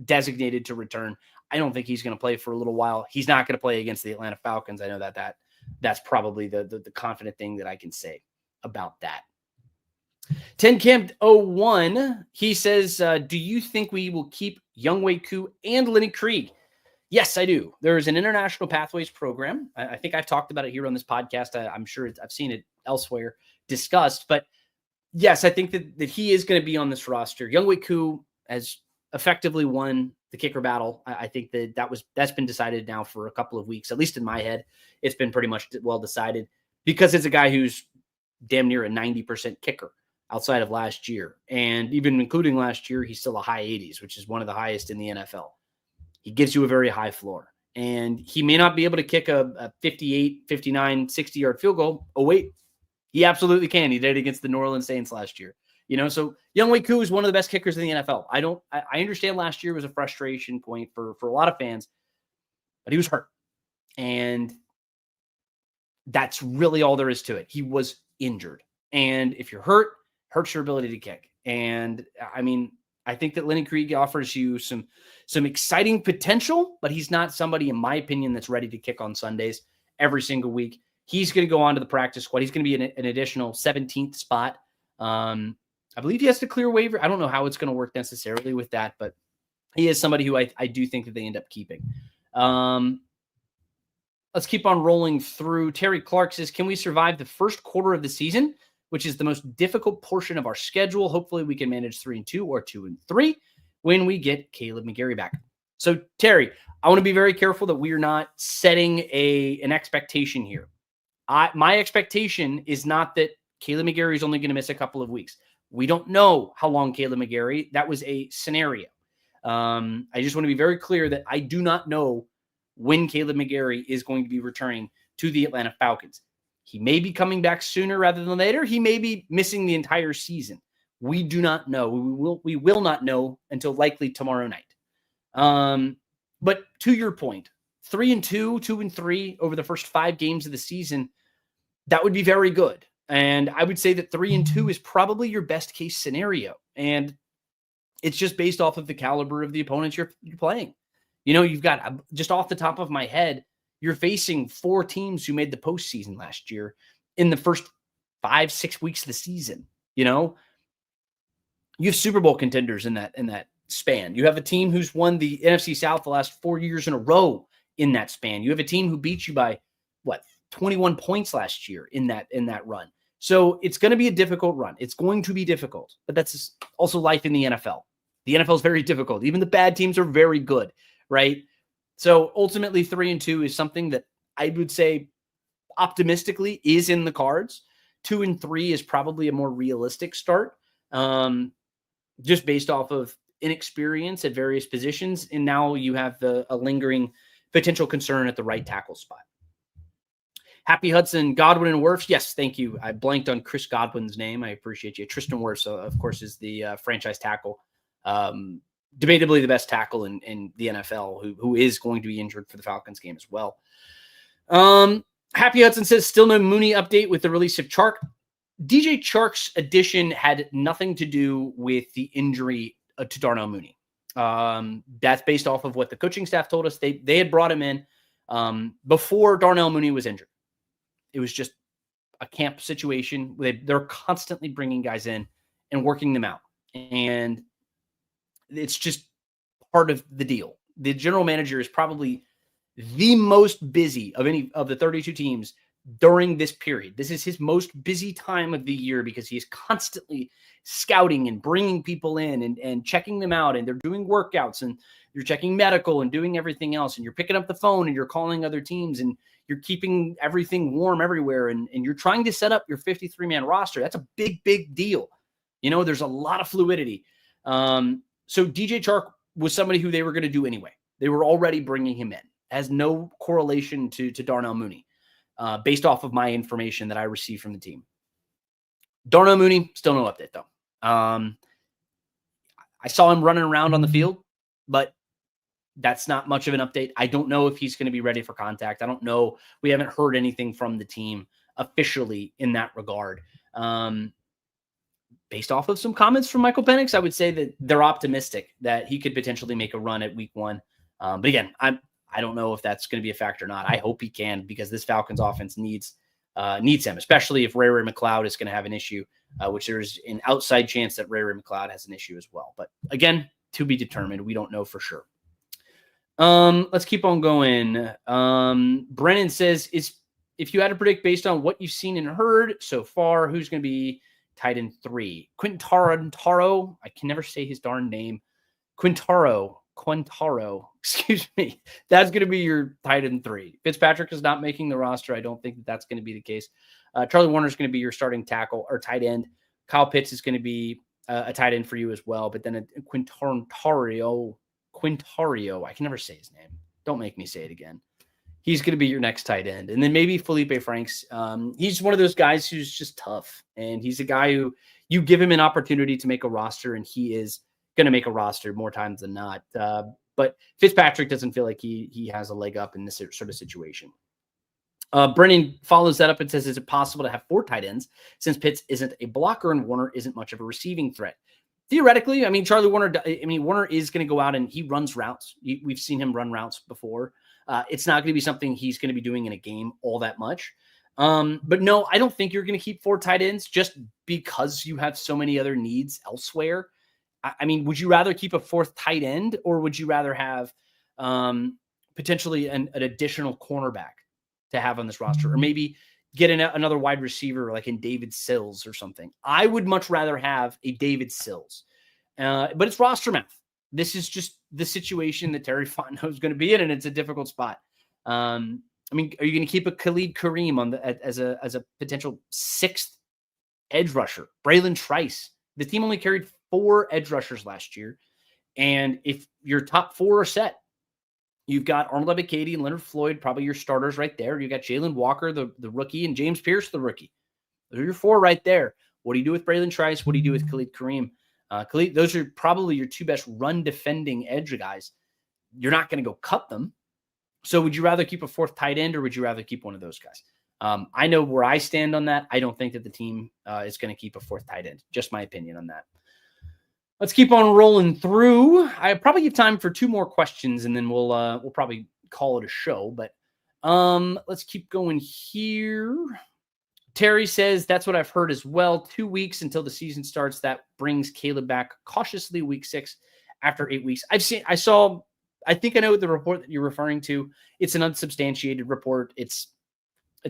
designated to return. I don't think he's going to play for a little while. He's not going to play against the Atlanta Falcons. I know that's probably the confident thing that I can say about that. 10Camp01, he says, do you think we will keep Younghoe Koo and Lenny Krieg? Yes, I do. There is an International Pathways program. I think I've talked about it here on this podcast. I'm sure I've seen it elsewhere discussed. But yes, I think that he is going to be on this roster. Younghoe Koo has effectively won the kicker battle. I think that's been decided now for a couple of weeks, at least in my head. It's been pretty much well decided because it's a guy who's damn near a 90% kicker outside of last year. And even including last year, he's still a high 80s, which is one of the highest in the NFL. He gives you a very high floor, and he may not be able to kick a 58, 59, 60-yard field goal. Oh, wait, he absolutely can. He did it against the New Orleans Saints last year. You know, so Younghoe Koo is one of the best kickers in the NFL. I understand last year was a frustration point for a lot of fans, but he was hurt. And that's really all there is to it. He was injured. And if you're hurt, hurts your ability to kick. And I mean, I think that Lenny Krieg offers you some exciting potential, but he's not somebody, in my opinion, that's ready to kick on Sundays every single week. He's going to go on to the practice squad. He's going to be an additional 17th spot. I believe he has to clear waiver. I don't know how it's going to work necessarily with that, but he is somebody who I do think that they end up keeping. Let's keep on rolling through. Terry Clark says, can we survive the first quarter of the season, which is the most difficult portion of our schedule? Hopefully we can manage 3-2 or 2-3 when we get Kaleb McGary back. So Terry, I want to be very careful that we are not setting an expectation here. My expectation is not that Kaleb McGary is only going to miss a couple of weeks. We don't know how long Kaleb McGary, that was a scenario. I just want to be very clear that I do not know when Kaleb McGary is going to be returning to the Atlanta Falcons. He may be coming back sooner rather than later. He may be missing the entire season. We do not know. We will not know until likely tomorrow night. But to your point, 3-2, 2-3 over the first 5 games of the season, that would be very good. And I would say that 3-2 is probably your best case scenario. And it's just based off of the caliber of the opponents you're playing. You know, you've got, just off the top of my head, you're facing 4 teams who made the postseason last year in the first 5-6 weeks of the season. You know, you have Super Bowl contenders in that span. You have a team who's won the NFC South the last 4 years in a row in that span. You have a team who beat you by 21 points last year in that run. So it's going to be a difficult run. It's going to be difficult, but that's also life in the NFL. The NFL is very difficult. Even the bad teams are very good, right? So ultimately 3-2 is something that I would say optimistically is in the cards. 2-3 is probably a more realistic start, just based off of inexperience at various positions. And now you have a lingering potential concern at the right tackle spot. Happy Hudson, Godwin and Wirfs. Yes, thank you. I blanked on Chris Godwin's name. I appreciate you. Tristan Wirfs, of course, is the franchise tackle. Debatably the best tackle in the NFL, who is going to be injured for the Falcons game as well. Happy Hudson says, still no Mooney update with the release of Chark. DJ Chark's addition had nothing to do with the injury to Darnell Mooney. That's based off of what the coaching staff told us. They had brought him in before Darnell Mooney was injured. It was just a camp situation. They're constantly bringing guys in and working them out. And it's just part of the deal. The general manager is probably the most busy of any of the 32 teams during this period. This is his most busy time of the year because he is constantly scouting and bringing people in and checking them out. And they're doing workouts and you're checking medical and doing everything else. And you're picking up the phone and you're calling other teams and you're keeping everything warm everywhere. And you're trying to set up your 53-man roster. That's a big, big deal. You know, there's a lot of fluidity. So DJ Chark was somebody who they were going to do anyway. They were already bringing him in. Has no correlation to Darnell Mooney, based off of my information that I received from the team. Darnell Mooney, still no update though. I saw him running around on the field, but that's not much of an update. I don't know if he's going to be ready for contact. I don't know. We haven't heard anything from the team officially in that regard. Based off of some comments from Michael Penix, I would say that they're optimistic that he could potentially make a run at week 1. But again, I don't know if that's going to be a factor or not. I hope he can, because this Falcons offense needs him, especially if Ray McCloud is going to have an issue, which there's an outside chance that Ray McCloud has an issue as well. But again, to be determined. We don't know for sure. Let's keep on going. Brennan says, if you had to predict based on what you've seen and heard so far, who's going to be tight end 3? Quintaro, I can never say his darn name. Quintaro, excuse me. That's going to be your tight end 3. Fitzpatrick is not making the roster. I don't think that's going to be the case. Charlie Warner is going to be your starting tackle or tight end. Kyle Pitts is going to be a tight end for you as well. But then Quintario, I can never say his name. Don't make me say it again. He's going to be your next tight end. And then maybe Felipe Franks. He's one of those guys who's just tough. And he's a guy who you give him an opportunity to make a roster, and he is going to make a roster more times than not. But Fitzpatrick doesn't feel like he has a leg up in this sort of situation. Brennan follows that up and says, is it possible to have 4 tight ends since Pitts isn't a blocker and Warner isn't much of a receiving threat? Theoretically, I mean, Warner is going to go out and he runs routes. We've seen him run routes before. It's not going to be something he's going to be doing in a game all that much. But no, I don't think you're going to keep 4 tight ends just because you have so many other needs elsewhere. I mean, would you rather keep a 4th tight end, or would you rather have potentially an additional cornerback to have on this roster, or maybe get another wide receiver like in David Sills or something? I would much rather have a David Sills, but it's roster math. This is just the situation that Terry Fontenot is going to be in, and it's a difficult spot. I mean, are you going to keep a Khalid Kareem on as a potential 6th edge rusher? Braylon Trice. The team only carried 4 edge rushers last year, and if your top 4 are set, you've got Arnold Ebiketie and Leonard Floyd, probably your starters right there. You've got Jalen Walker, the rookie, and James Pierce, the rookie. Those are your 4 right there. What do you do with Braylon Trice? What do you do with Khalid Kareem? Those are probably your 2 best run defending edge guys. You're not going to go cut them. So would you rather keep a 4th tight end, or would you rather keep one of those guys? I know where I stand on that. I don't think that the team is going to keep a 4th tight end. Just my opinion on that. Let's keep on rolling through. I probably have time for 2 more questions, and then we'll probably call it a show. But let's keep going here. Terry says, that's what I've heard as well. 2 weeks until the season starts. That brings Kaleb back cautiously week 6 after 8 weeks. I think I know the report that you're referring to. It's an unsubstantiated report. It's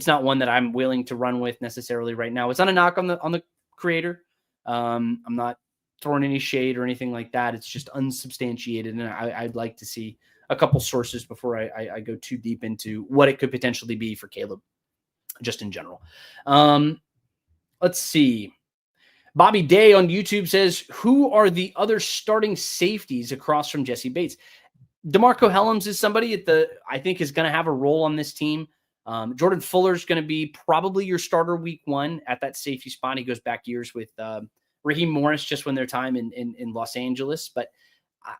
not one that I'm willing to run with necessarily right now. It's not a knock on the creator. I'm not throwing any shade or anything like that. It's just unsubstantiated, and I'd like to see a couple sources before I go too deep into what it could potentially be for Kaleb, just in general. Let's see. Bobby Day on YouTube says, who are the other starting safeties across from Jesse Bates? DeMarco Hellams is somebody I think is going to have a role on this team. Jordan Fuller is going to be probably your starter week 1 at that safety spot. He goes back years with Raheem Morris just when their time in Los Angeles. But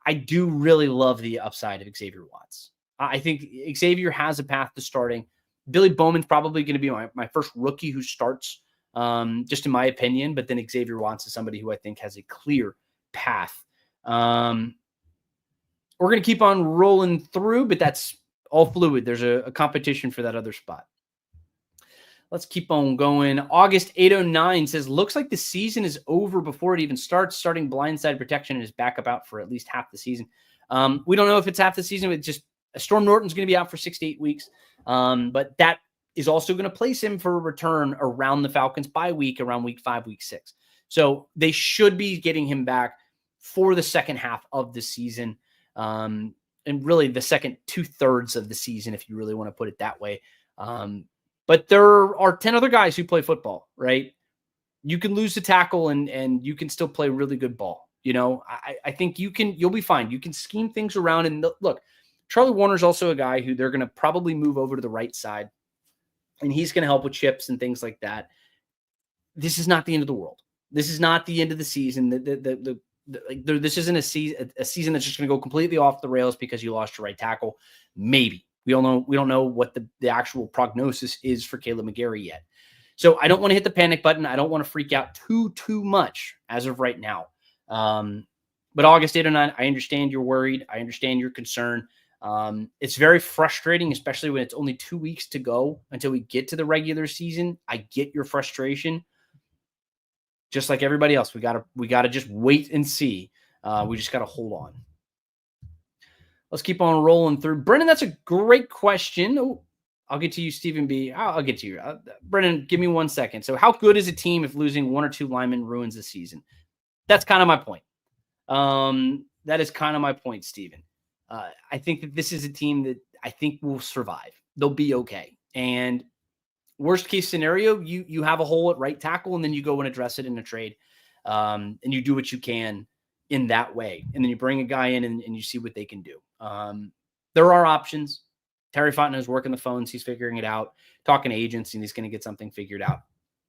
I do really love the upside of Xavier Watts. I think Xavier has a path to starting. Billy Bowman's probably going to be my first rookie who starts, just in my opinion. But then Xavier Watts is somebody who I think has a clear path. We're going to keep on rolling through, but that's all fluid. There's a competition for that other spot. Let's keep on going. August 809 says, looks like the season is over before it even starts. Starting blindside protection and his backup out for at least half the season. We don't know if it's half the season. It's just Storm Norton's going to be out for 6 to 8 weeks. But that is also going to place him for a return around the Falcons bye week, around week 5, week 6. So they should be getting him back for the second half of the season. And really the second 2/3 of the season, if you really want to put it that way. But there are 10 other guys who play football, right? You can lose the tackle and you can still play really good ball. You know, I think you'll be fine. You can scheme things around. And look, Charlie Warner's also a guy who they're going to probably move over to the right side, and he's going to help with chips and things like that. This is not the end of the world. This is not the end of the season. This isn't a season that's just going to go completely off the rails because you lost your right tackle. Maybe. We don't know what the actual prognosis is for Kaleb McGary yet. So I don't want to hit the panic button. I don't want to freak out too much as of right now. But August 809, I understand you're worried. I understand your concern. It's very frustrating, especially when it's only 2 weeks to go until we get to the regular season. I get your frustration. Just like everybody else, we gotta just wait and see. We just gotta hold on. Let's keep on rolling through. Brendan, that's a great question. Oh, I'll get to you, Stephen B. I'll get to you. Brendan, give me 1 second. So how good is a team if losing 1 or 2 linemen ruins the season? That's kind of my point. That is kind of my point, Stephen. I think that this is a team that I think will survive. They'll be okay. And worst case scenario, you have a hole at right tackle, and then you go and address it in a trade. And you do what you can in that way. And then you bring a guy in and you see what they can do. There are options. Terry Fontenot is working the phones. He's figuring it out, talking to agents, and he's going to get something figured out.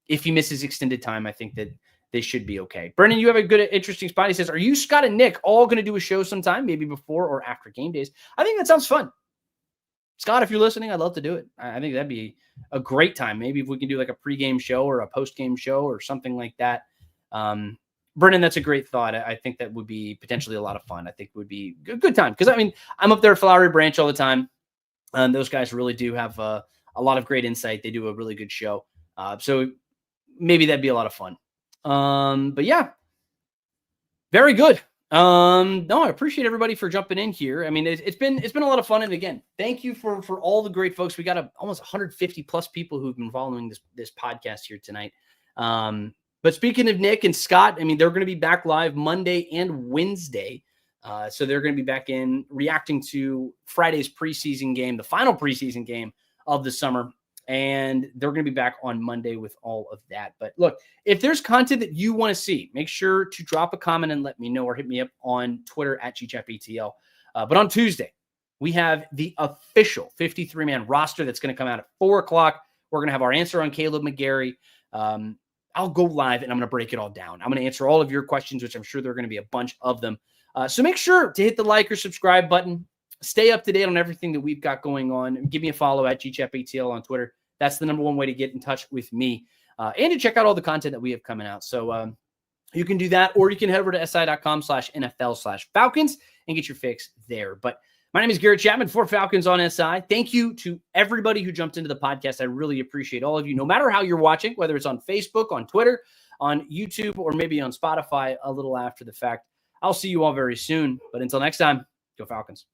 If he misses extended time, I think that they should be okay. Brendan, you have a good, interesting spot. He says, are you, Scott, and Nick all going to do a show sometime, maybe before or after game days? I think that sounds fun. Scott, if you're listening, I'd love to do it. I think that'd be a great time. Maybe if we can do like a pregame show or a postgame show or something like that. Brennan, that's a great thought. I think that would be potentially a lot of fun. I think it would be a good time because, I mean, I'm up there at Flowery Branch all the time. And those guys really do have a lot of great insight. They do a really good show. So maybe that'd be a lot of fun. But yeah, very good. No, I appreciate everybody for jumping in here. I mean, it's been a lot of fun. And again, thank you for all the great folks. We got almost 150 plus people who've been following this podcast here tonight. But speaking of Nick and Scott, I mean, they're going to be back live Monday and Wednesday. So they're going to be back in reacting to Friday's preseason game, the final preseason game of the summer. And they're going to be back on Monday with all of that. But look, if there's content that you want to see, make sure to drop a comment and let me know, or hit me up on Twitter at GChapETL. But on Tuesday, we have the official 53-man roster that's going to come out at 4 o'clock. We're going to have our answer on Kaleb McGary. I'll go live and I'm going to break it all down. I'm going to answer all of your questions, which I'm sure there are going to be a bunch of them. So make sure to hit the like or subscribe button. Stay up to date on everything that we've got going on. Give me a follow at GChapATL on Twitter. That's the number one way to get in touch with me and to check out all the content that we have coming out. So you can do that, or you can head over to si.com/NFL/Falcons and get your fix there. But my name is Garrett Chapman for Falcons on SI. Thank you to everybody who jumped into the podcast. I really appreciate all of you, no matter how you're watching, whether it's on Facebook, on Twitter, on YouTube, or maybe on Spotify a little after the fact. I'll see you all very soon. But until next time, go Falcons.